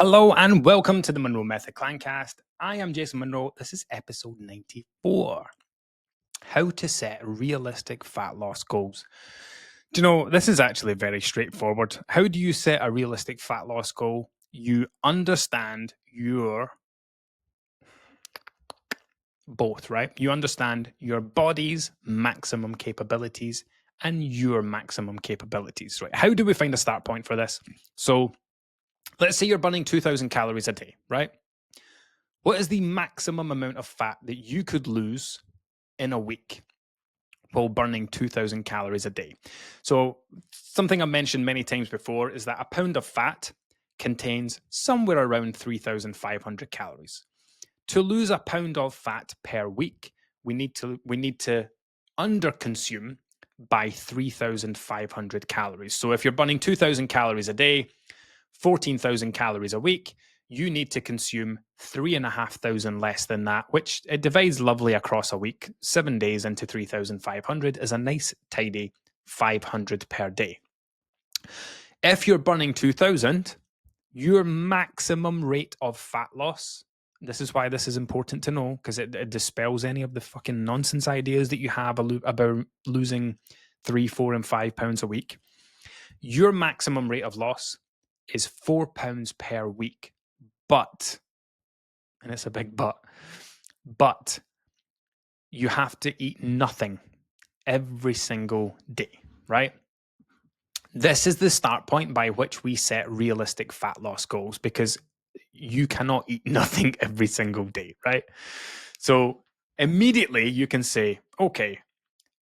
Hello and welcome to the Munro Method Clancast. I am Jason Munro. This is episode 94. How to set realistic fat loss goals. Do you know, this is actually very straightforward. How do you set a realistic fat loss goal? You understand both, right? You understand your body's maximum capabilities and your maximum capabilities, right? How do we find a start point for this? So let's say you're burning 2,000 calories a day, right? What is the maximum amount of fat that you could lose in a week while burning 2,000 calories a day? So something I've mentioned many times before is that a pound of fat contains somewhere around 3,500 calories. To lose a pound of fat per week, we need to underconsume by 3,500 calories. So if you're burning 2,000 calories a day, 14,000 calories a week, you need to consume 3,500 less than that, which it divides lovely across a week. 7 days into 3,500 is a nice, tidy 500 per day. If you're burning 2,000, your maximum rate of fat loss, this is why this is important to know, because it dispels any of the fucking nonsense ideas that you have about losing 3, 4, and 5 pounds a week. Your maximum rate of loss is 4 pounds per week. But, and it's a big but you have to eat nothing every single day, right? This is the start point by which we set realistic fat loss goals, because you cannot eat nothing every single day, right? So immediately you can say, okay,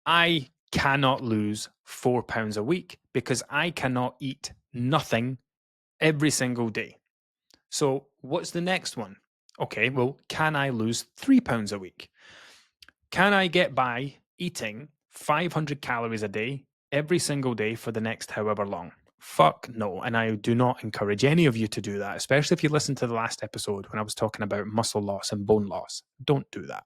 I cannot lose 4 pounds a week because I cannot eat nothing every single day. So what's the next one? Okay, well, can I lose 3 pounds a week? Can I get by eating 500 calories a day every single day for the next however long? Fuck no. And I do not encourage any of you to do that, especially if you listen to the last episode when I was talking about muscle loss and bone loss. Don't do that.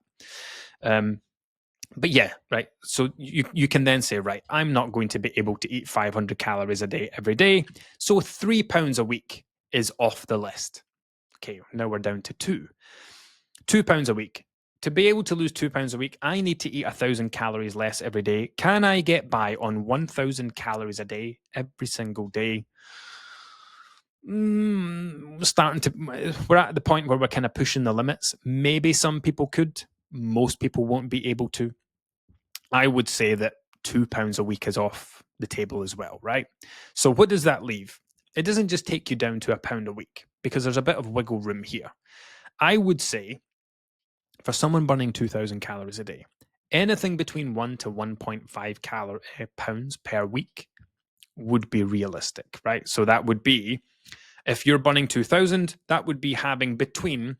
But yeah, right. So you can then say, right, I'm not going to be able to eat 500 calories a day every day. So 3 pounds a week is off the list. Okay, now we're down to 2. 2 pounds a week. To be able to lose 2 pounds a week, I need to eat 1,000 calories less every day. Can I get by on 1,000 calories a day every single day? We're at the point where we're kind of pushing the limits. Maybe some people could. Most people won't be able to. I would say that 2 pounds a week is off the table as well, right? So what does that leave? It doesn't just take you down to £1 a week, because there's a bit of wiggle room here. I would say for someone burning 2,000 calories a day, anything between 1 to 1.5 pounds per week would be realistic, right? So that would be, if you're burning 2,000, that would be having between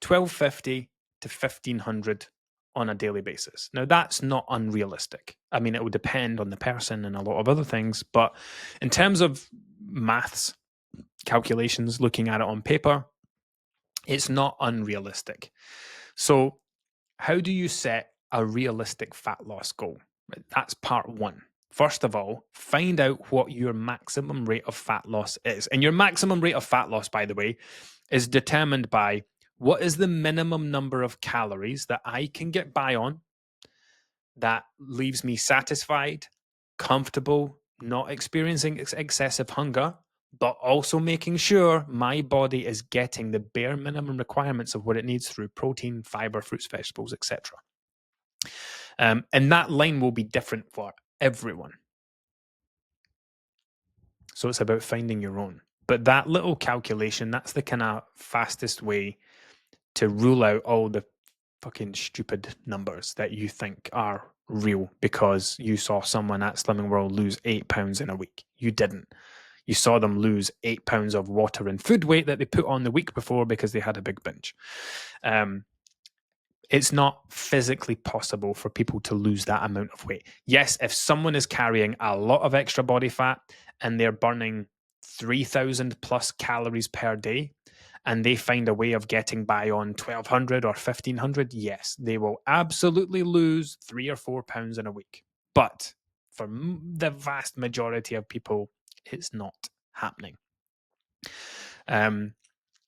1,250 to 1,500 on a daily basis. Now, that's not unrealistic. I mean, it would depend on the person and a lot of other things, but in terms of maths, calculations, looking at it on paper, it's not unrealistic. So how do you set a realistic fat loss goal? That's part one. First of all, find out what your maximum rate of fat loss is. And your maximum rate of fat loss, by the way, is determined by what is the minimum number of calories that I can get by on that leaves me satisfied, comfortable, not experiencing excessive hunger, but also making sure my body is getting the bare minimum requirements of what it needs through protein, fiber, fruits, vegetables, etc. And that line will be different for everyone. So it's about finding your own. But that little calculation, that's the kind of fastest way to rule out all the fucking stupid numbers that you think are real because you saw someone at Slimming World lose 8 pounds in a week. You didn't. You saw them lose 8 pounds of water and food weight that they put on the week before because they had a big binge. It's not physically possible for people to lose that amount of weight. Yes, if someone is carrying a lot of extra body fat and they're burning 3,000 plus calories per day, and they find a way of getting by on 1,200 or 1,500, yes, they will absolutely lose 3 or 4 pounds in a week. But for the vast majority of people, it's not happening.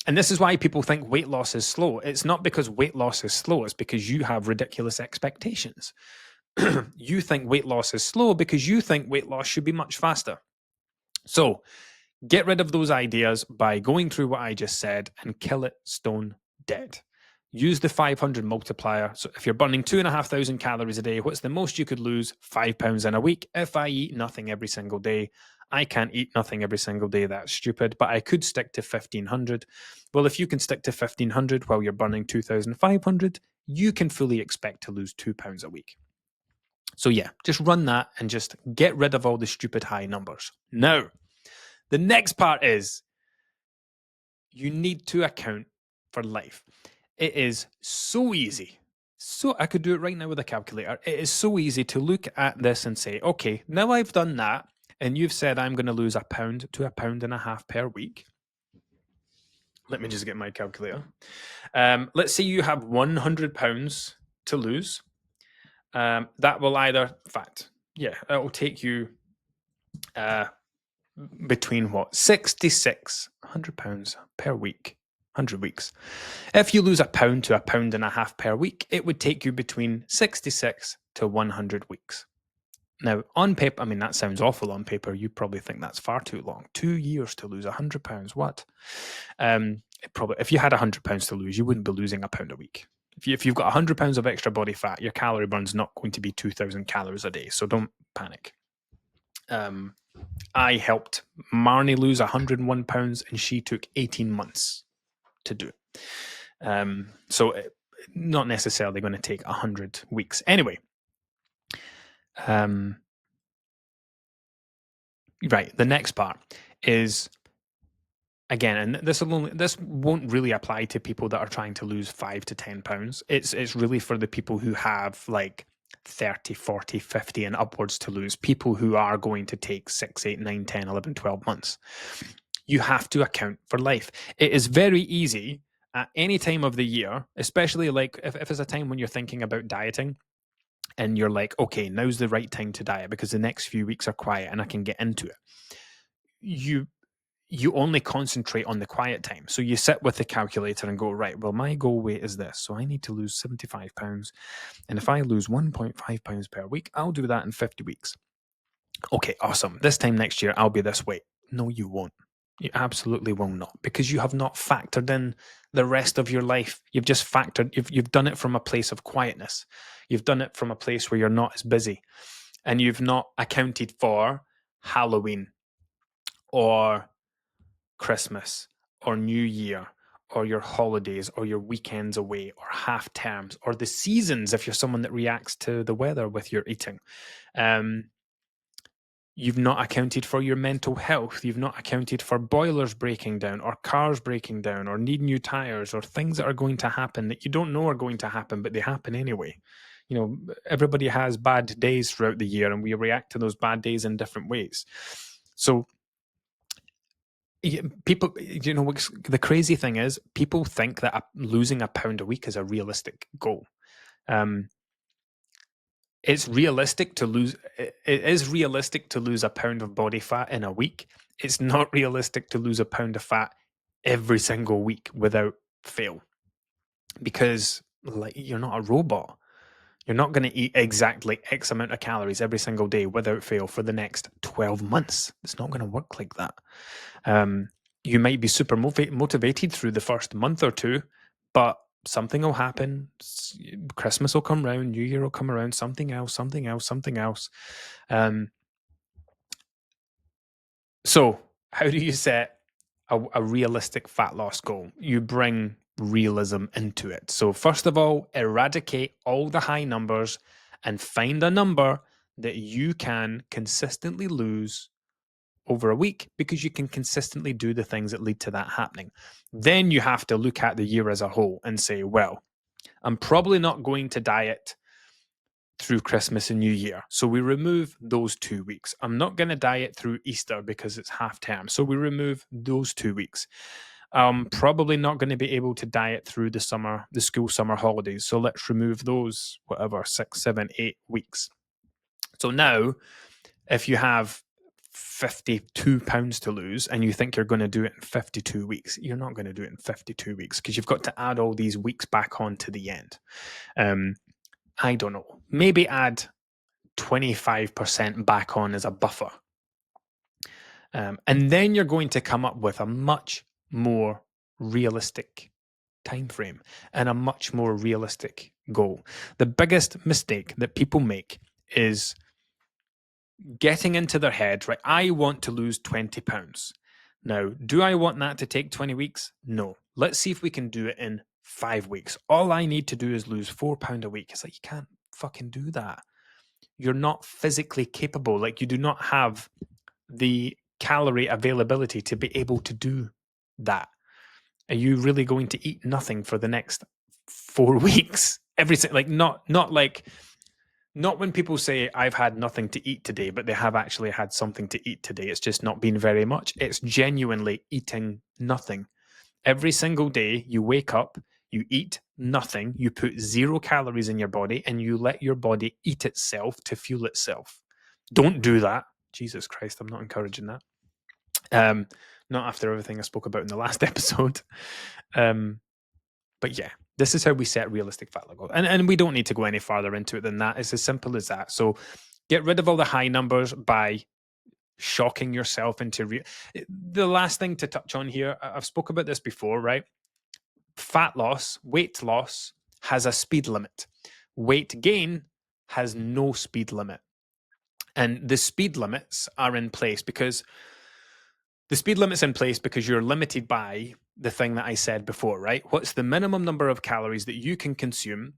And this is why people think weight loss is slow. It's not because weight loss is slow, it's because you have ridiculous expectations. You think weight loss is slow because you think weight loss should be much faster. So get rid of those ideas by going through what I just said and kill it stone dead. Use the 500 multiplier. So if you're burning 2,500 calories a day, what's the most you could lose? 5 pounds in a week. If I eat nothing every single day, I can't eat nothing every single day. That's stupid, but I could stick to 1,500. Well, if you can stick to 1,500 while you're burning 2,500, you can fully expect to lose 2 pounds a week. So yeah, just run that and just get rid of all the stupid high numbers. Now, the next part is you need to account for life. It is so easy. So I could do it right now with a calculator. It is so easy to look at this and say, okay, now I've done that, and you've said I'm going to lose £1 to £1.50 per week. Let me just get my calculator. Let's say you have £100 to lose. That will either, in fact, yeah, it will take you between what? £66 per week, 100 weeks. If you lose £1 to £1.50 per week, it would take you between 66 to 100 weeks. Now, on paper, I mean, that sounds awful on paper. You probably think that's far too long. 2 years to lose £100. What? Probably, if you had £100 to lose, you wouldn't be losing £1 a week. If you've got £100 of extra body fat, your calorie burn's not going to be 2,000 calories a day. So don't panic. I helped Marnie lose 101 pounds, and she took 18 months to do it. So not necessarily going to take 100 weeks. Anyway, right, the next part is, again, and this won't really apply to people that are trying to lose 5 to 10 pounds. It's really for the people who have like 30, 40, 50 and upwards to lose, people who are going to take 6, 8, 9, 10, 11, 12 months. You have to account for life. It is very easy at any time of the year, especially like if it's a time when you're thinking about dieting and you're like, okay, now's the right time to diet because the next few weeks are quiet and I can get into it. You only concentrate on the quiet time. So you sit with the calculator and go, right, well, my goal weight is this. So I need to lose 75 pounds. And if I lose 1.5 pounds per week, I'll do that in 50 weeks. Okay, awesome. This time next year, I'll be this weight. No, you won't. You absolutely will not, because you have not factored in the rest of your life. You've just you've done it from a place of quietness. You've done it from a place where you're not as busy, and you've not accounted for Halloween or Christmas or New Year or your holidays or your weekends away or half terms or the seasons if you're someone that reacts to the weather with your eating. You've not accounted for your mental health. You've not accounted for boilers breaking down or cars breaking down or need new tires or things that are going to happen that you don't know are going to happen, but they happen anyway. You know, everybody has bad days throughout the year and we react to those bad days in different ways. So people, you know, the crazy thing is people think that losing £1 a week is a realistic goal. It's realistic to lose. It is realistic to lose £1 of body fat in a week. It's not realistic to lose £1 of fat every single week without fail, because like you're not a robot. You're not going to eat exactly X amount of calories every single day without fail for the next 12 months. It's not going to work like that. You might be super motivated through the first month or two, but something will happen. Christmas will come around, New Year will come around, something else. So how do you set a realistic fat loss goal? You bring realism into it. So first of all, eradicate all the high numbers and find a number that you can consistently lose over a week, because you can consistently do the things that lead to that happening. Then you have to look at the year as a whole and say, well, I'm probably not going to diet through Christmas and New Year. So we remove those 2 weeks. I'm not going to diet through Easter because it's half term. So we remove those 2 weeks. I'm probably not going to be able to diet through the school summer holidays. So let's remove those, 6, 7, 8 weeks. So now, if you have 52 pounds to lose and you think you're going to do it in 52 weeks, you're not going to do it in 52 weeks because you've got to add all these weeks back on to the end. I don't know, maybe add 25% back on as a buffer. And then you're going to come up with a much more realistic time frame and a much more realistic goal. The biggest mistake that people make is getting into their head, right? I want to lose 20 pounds. Now, do I want that to take 20 weeks? No. Let's see if we can do it in 5 weeks. All I need to do is lose £4 a week. It's like, you can't fucking do that. You're not physically capable. Like, you do not have the calorie availability to be able to do that. Are you really going to eat nothing for the next 4 weeks? Not when people say I've had nothing to eat today, but they have actually had something to eat today. It's just not been very much. It's genuinely eating nothing. Every single day you wake up, you eat nothing, you put 0 calories in your body, and you let your body eat itself to fuel itself. Don't do that. Jesus Christ, I'm not encouraging that. Not after everything I spoke about in the last episode. But yeah, this is how we set realistic fat goals. And we don't need to go any farther into it than that. It's as simple as that. So get rid of all the high numbers by shocking yourself into the last thing to touch on here. I've spoke about this before, right? Fat loss, weight loss has a speed limit. Weight gain has no speed limit. And the speed limits are in place because you're limited by the thing that I said before, right? What's the minimum number of calories that you can consume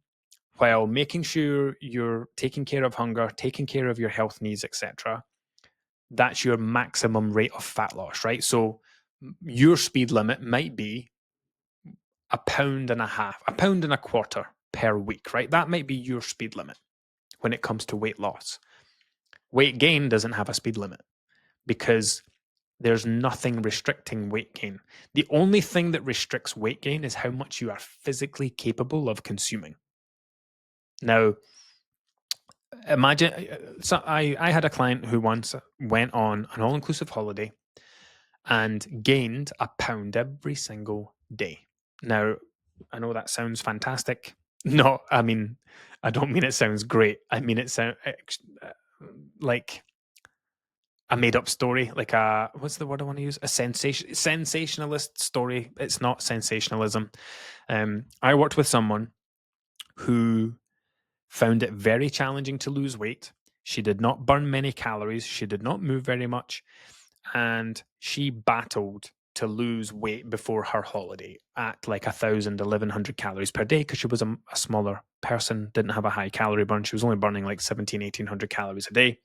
while making sure you're taking care of hunger, taking care of your health needs, etc. That's your maximum rate of fat loss, right? So your speed limit might be 1.5 pounds, 1.25 pounds per week, right? That might be your speed limit when it comes to weight loss. Weight gain doesn't have a speed limit because there's nothing restricting weight gain. The only thing that restricts weight gain is how much you are physically capable of consuming. Now, imagine, so I had a client who once went on an all-inclusive holiday and gained 1 pound every single day. Now, I know that sounds fantastic. No, I mean, I don't mean it sounds great. I mean it sounds like a made-up story, like a, what's the word I want to use? A sensationalist story. It's not sensationalism. I worked with someone who found it very challenging to lose weight. She did not burn many calories. She did not move very much. And she battled to lose weight before her holiday at like 1,000, 1,100 calories per day because she was a smaller person, didn't have a high calorie burn. She was only burning like 1,700, 1,800 calories a day.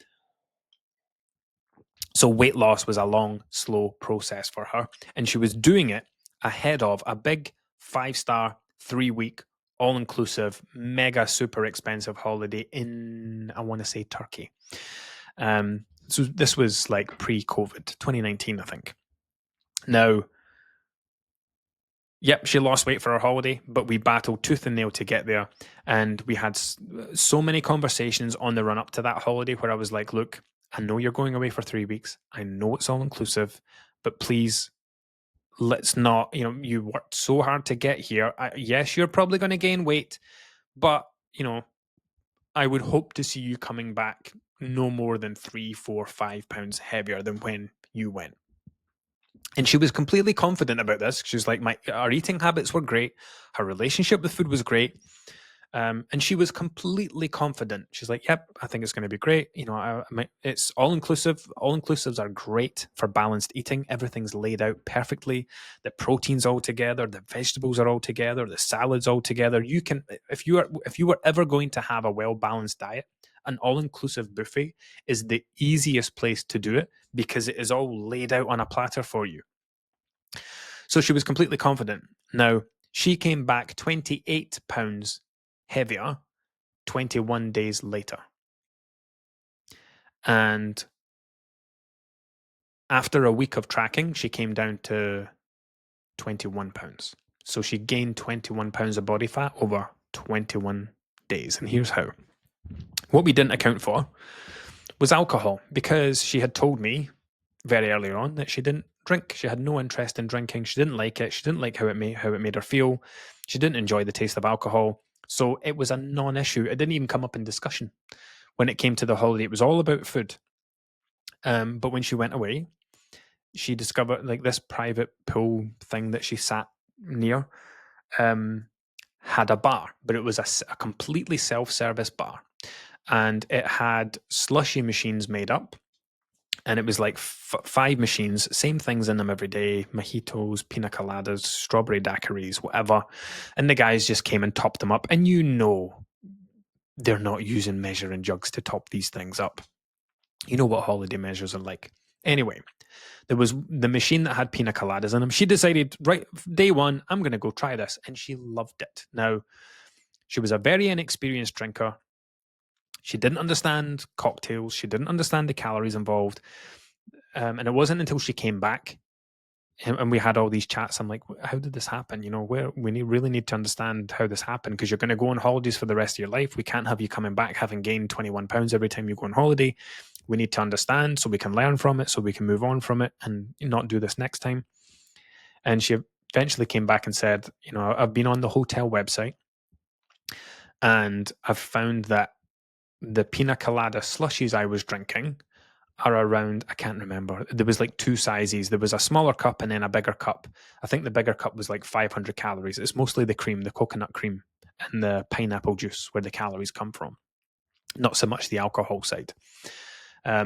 So weight loss was a long, slow process for her. And she was doing it ahead of a big 5-star, 3-week, all-inclusive, mega super expensive holiday in, I want to say, Turkey. So this was like pre-COVID, 2019, I think. Now, yep, she lost weight for her holiday, but we battled tooth and nail to get there. And we had so many conversations on the run up to that holiday where I was like, look, I know you're going away for 3 weeks. I know it's all inclusive, but please, let's not, you worked so hard to get here. Yes, you're probably going to gain weight, but, I would hope to see you coming back no more than 3, 4, 5 pounds heavier than when you went. And she was completely confident about this. She was like, our eating habits were great. Her relationship with food was great. And she was completely confident. She's like, yep, I think it's going to be great. It's all inclusive. All inclusives are great for balanced eating. Everything's laid out perfectly. The proteins all together, the vegetables are all together, the salads all together. You can, if you were ever going to have a well-balanced diet, an all-inclusive buffet is the easiest place to do it because it is all laid out on a platter for you. So she was completely confident. Now, she came back 28 pounds heavier 21 days later. And after a week of tracking, she came down to 21 pounds. So she gained 21 pounds of body fat over 21 days. And here's how. What we didn't account for was alcohol, because she had told me very early on that she didn't drink. She had no interest in drinking. She didn't like it. She didn't like how it made her feel. She didn't enjoy the taste of alcohol. So it was a non-issue. It didn't even come up in discussion. When it came to the holiday, it was all about food. But when she went away, she discovered like this private pool thing that she sat near had a bar, but it was a completely self-service bar. And it had slushy machines made up. And it was like 5 machines, same things in them every day, mojitos, pina coladas, strawberry daiquiris, whatever. And the guys just came and topped them up. And you know they're not using measuring jugs to top these things up. You know what holiday measures are like. Anyway, there was the machine that had pina coladas in them. She decided, right, day one, I'm going to go try this. And she loved it. Now, she was a very inexperienced drinker. She didn't understand cocktails. She didn't understand the calories involved. And it wasn't until she came back and we had all these chats. I'm like, how did this happen? You know, we really need to understand how this happened, because you're going to go on holidays for the rest of your life. We can't have you coming back having gained 21 pounds every time you go on holiday. We need to understand so we can learn from it, so we can move on from it and not do this next time. And she eventually came back and said, you know, I've been on the hotel website and I've found that the pina colada slushies I was drinking are around, I can't remember. There was like 2 sizes. There was a smaller cup and then a bigger cup. I think the bigger cup was like 500 calories. It's mostly the cream, the coconut cream and the pineapple juice where the calories come from. Not so much the alcohol side.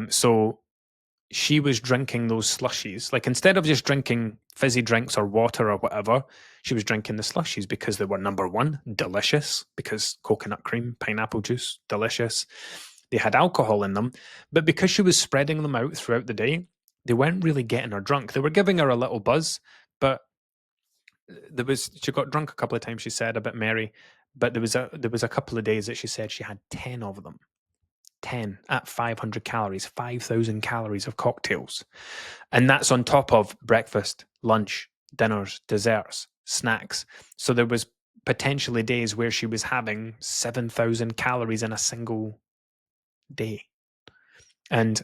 So she was drinking those slushies. Like instead of just drinking fizzy drinks or water or whatever, she was drinking the slushies because they were, number one, delicious, because coconut cream, pineapple juice, delicious. They had alcohol in them, but because she was spreading them out throughout the day, they weren't really getting her drunk. They were giving her a little buzz, but she got drunk a couple of times, she said, a bit merry, but there was a couple of days that she said she had 10 of them. 10 at 500 calories, 5,000 calories of cocktails. And that's on top of breakfast, lunch, dinners, desserts, snacks. So there was potentially days where she was having 7,000 calories in a single day. And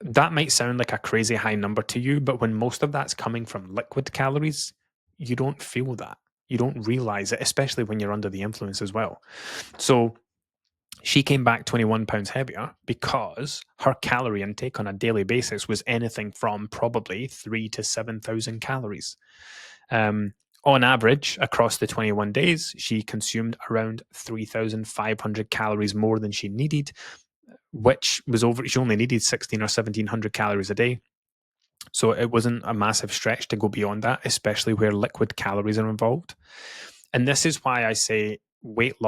that might sound like a crazy high number to you, but when most of that's coming from liquid calories, you don't feel that. You don't realize it, especially when you're under the influence as well. So she came back 21 pounds heavier because her calorie intake on a daily basis was anything from probably 3,000 to 7,000 calories. On average, across the 21 days, she consumed around 3,500 calories more than she needed, which was she only needed 1,600 or 1,700 calories a day. So it wasn't a massive stretch to go beyond that, especially where liquid calories are involved. And this is why I say weight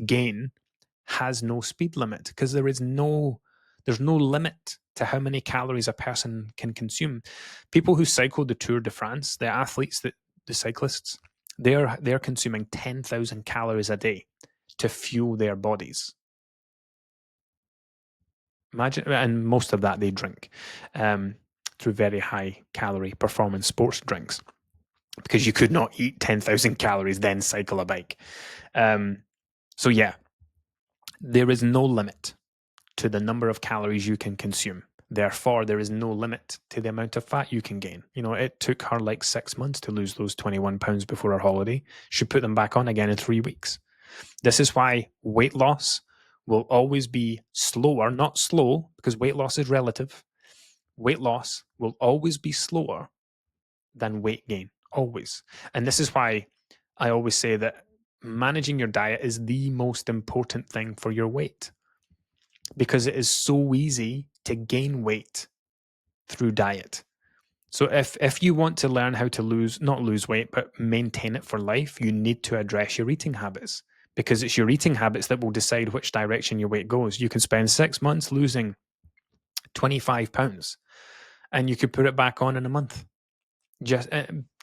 gain has no speed limit, because there's no limit to how many calories a person can consume. People who cycle the Tour de France, the athletes, the cyclists, they're consuming 10,000 calories a day to fuel their bodies. Imagine, and most of that they drink through very high calorie performance sports drinks, because you could not eat 10,000 calories then cycle a bike. So yeah, there is no limit to the number of calories you can consume. Therefore, there is no limit to the amount of fat you can gain. You know, it took her like 6 months to lose those 21 pounds before her holiday. She put them back on again in 3 weeks. This is why weight loss will always be slower, not slow, because weight loss is relative. Weight loss will always be slower than weight gain, always. And this is why I always say that managing your diet is the most important thing for your weight, because it is so easy to gain weight through diet. So if you want to learn how to not lose weight, but maintain it for life, you need to address your eating habits, because it's your eating habits that will decide which direction your weight goes. You can spend 6 months losing 25 pounds and you could put it back on in a month.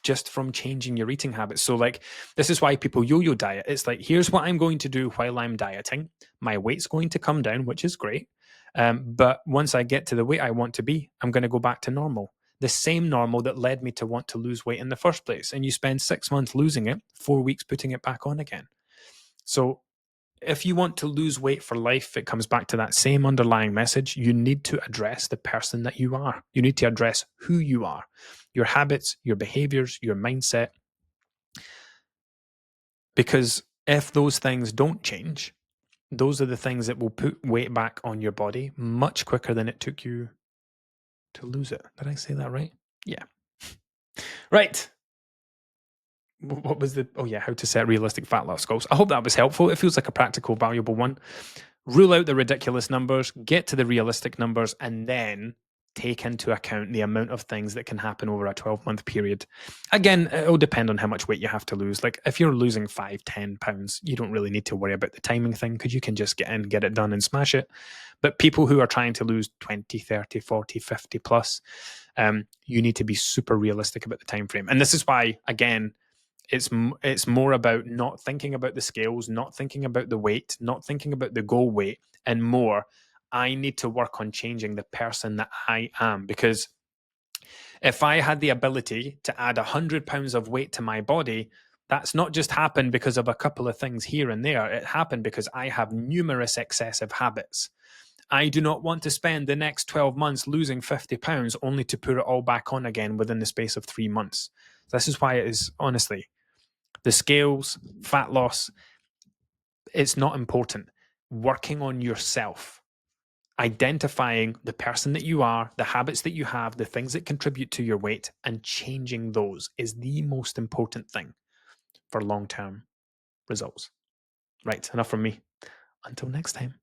Just from changing your eating habits. So like, this is why people yo-yo diet. It's like, here's what I'm going to do while I'm dieting. My weight's going to come down, which is great. But once I get to the weight I want to be, I'm going to go back to normal. The same normal that led me to want to lose weight in the first place. And you spend 6 months losing it, 4 weeks putting it back on again. So if you want to lose weight for life, it comes back to that same underlying message. You need to address the person that you are. You need to address who you are, your habits, your behaviors, your mindset. Because if those things don't change, those are the things that will put weight back on your body much quicker than it took you to lose it. Did I say that right? Yeah. Right. What was the, oh yeah, how to set realistic fat loss goals. I hope that was helpful. It feels like a practical, valuable one. Rule out the ridiculous numbers, get to the realistic numbers, and then take into account the amount of things that can happen over a 12-month period. Again, it'll depend on how much weight you have to lose. Like if you're losing 5-10 pounds, you don't really need to worry about the timing thing because you can just get in, get it done and smash it. But people who are trying to lose 20, 30, 40, 50 plus, you need to be super realistic about the time frame. And this is why, again, it's more about not thinking about the scales, not thinking about the weight, not thinking about the goal weight, and more, I need to work on changing the person that I am. Because if I had the ability to add 100 pounds of weight to my body, that's not just happened because of a couple of things here and there. It happened because I have numerous excessive habits. I do not want to spend the next 12 months losing 50 pounds only to put it all back on again within the space of 3 months. This is why it is, honestly, the scales, fat loss, it's not important. Working on yourself, identifying the person that you are, the habits that you have, the things that contribute to your weight, and changing those is the most important thing for long-term results. Right, enough from me. Until next time.